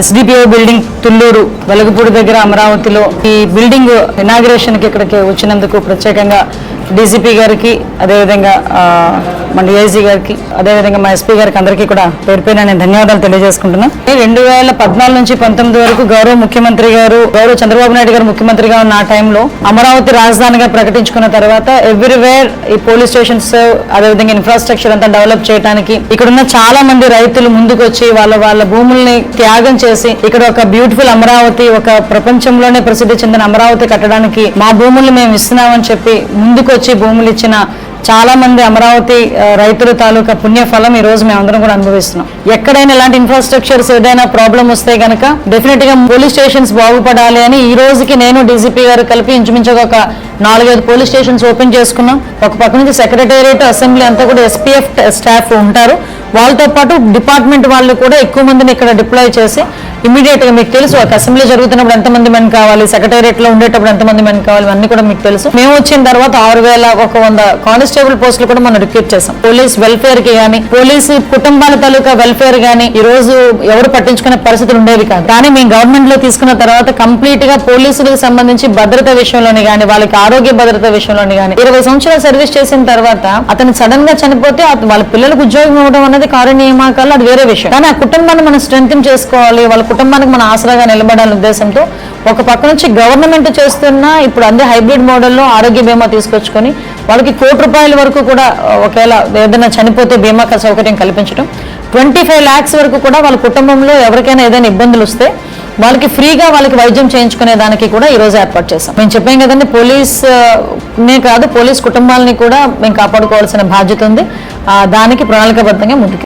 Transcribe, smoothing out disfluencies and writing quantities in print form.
SDPO building Thullur Velagapudi దగ్గర అమరావతిలో ఈ బిల్డింగ్ ఇనాగ్రేషన్ కి ఇక్కడికి వచ్చినందుకు ప్రత్యేకంగా డీజీపీ గారికి అదేవిధంగా మన DIG గారికి అదేవిధంగా మా SP గారికి అందరికీ కూడా పేరు పేరున నేను ధన్యవాదాలు తెలియజేసుకుంటున్నాను. 2014 నుంచి 19 వరకు గౌరవ ముఖ్యమంత్రి గారు చంద్రబాబు నాయుడు గారు ముఖ్యమంత్రిగా ఉన్న ఆ టైంలో అమరావతి రాజధానిగా ప్రకటించుకున్న తర్వాత ఎవ్రీవేర్ ఈ పోలీస్ స్టేషన్స్ అదేవిధంగా ఇన్ఫ్రాస్ట్రక్చర్ అంతా డెవలప్ చేయడానికి ఇక్కడున్న చాలా మంది రైతులు ముందుకు వచ్చి వాళ్ళ భూముల్ని త్యాగం చేసి ఇక్కడ ఒక బ్యూటిఫుల్ అమరావతి, ఒక ప్రపంచంలోనే ప్రసిద్ధి చెందిన అమరావతి కట్టడానికి మా భూముల్ని మేము ఇస్తున్నామని చెప్పి ముందుకు వచ్చి భూములు ఇచ్చిన చాలా మంది అమరావతి రైతుల తాలూకా పుణ్యఫలం ఈ రోజు మేమందరం కూడా అనుభవిస్తున్నాం. ఎక్కడైనా ఇలాంటి ఇన్ఫ్రాస్ట్రక్చర్స్ ఏదైనా ప్రాబ్లం వస్తే గనక డెఫినెట్ గా పోలీస్ స్టేషన్స్ బాగుపడాలి అని ఈ రోజుకి నేను DGP గారు కలిపి ఇంచుమించుగా ఒక 4-5 పోలీస్ స్టేషన్స్ ఓపెన్ చేసుకున్నాం. ఒక పక్క నుంచి సెక్రటేరియట్, అసెంబ్లీ అంతా కూడా SPF స్టాఫ్ ఉంటారు. వాళ్ళతో పాటు డిపార్ట్మెంట్ వాళ్ళు కూడా ఎక్కువ మందిని ఇక్కడ డిప్లాయ్ చేసి ఇమీడియట్ గా మీకు తెలుసు ఒక అసెంబ్లీ జరుగుతున్నప్పుడు ఎంతమంది మెన్ కావాలి, సెక్రటేరియట్ లో ఉండేటప్పుడు ఎంతమంది మెన్ కావాలి, అన్ని కూడా మీకు తెలుసు. మేము వచ్చిన తర్వాత 6,100 కానిస్టేబుల్ పోస్టులు కూడా మనం రిక్రూట్ చేసాం. పోలీస్ వెల్ఫేర్ కి గానీ, పోలీసు కుటుంబాల తాలూకా వెల్ఫేర్ గానీ ఈ రోజు ఎవరు పట్టించుకునే పరిస్థితులు ఉండేవి కాదు. కానీ మేము గవర్నమెంట్ లో తీసుకున్న తర్వాత కంప్లీట్ గా పోలీసులకు సంబంధించి భద్రత విషయంలోని గానీ, వాళ్ళకి ఆరోగ్య భద్రత విషయంలోని గానీ 20 సంవత్సరాలు సర్వీస్ చేసిన తర్వాత అతను సడన్ గా చనిపోతే వాళ్ళ పిల్లలకు ఉద్యోగం ఇవ్వడం అనేది కార్యనియామకాలు, అది వేరే విషయం. కానీ ఆ కుటుంబాన్ని మనం స్ట్రెంగ్ చేసుకోవాలి, వాళ్ళ కుటుంబానికి మన ఆసరాగా నిలబడాలనే ఉద్దేశంతో ఒక పక్క నుంచి గవర్నమెంట్ చేస్తున్న ఇప్పుడు అదే హైబ్రిడ్ మోడల్లో ఆరోగ్య బీమా తీసుకొచ్చుకొని వాళ్ళకి ₹1,00,00,000 వరకు కూడా ఒకవేళ ఏదైనా చనిపోతే బీమా సౌకర్యం కల్పించడం, 25 lakhs వరకు కూడా వాళ్ళ కుటుంబంలో ఎవరికైనా ఏదైనా ఇబ్బందులు వస్తే వాళ్ళకి ఫ్రీగా వాళ్ళకి వైద్యం చేయించుకునే దానికి కూడా ఈ రోజు ఏర్పాటు చేస్తాం. మేము చెప్పాం కదండి, పోలీస్నే కాదు పోలీస్ కుటుంబాలని కూడా మేము కాపాడుకోవాల్సిన బాధ్యత ఉంది. దానికి ప్రణాళికాబద్ధంగా ముందుకు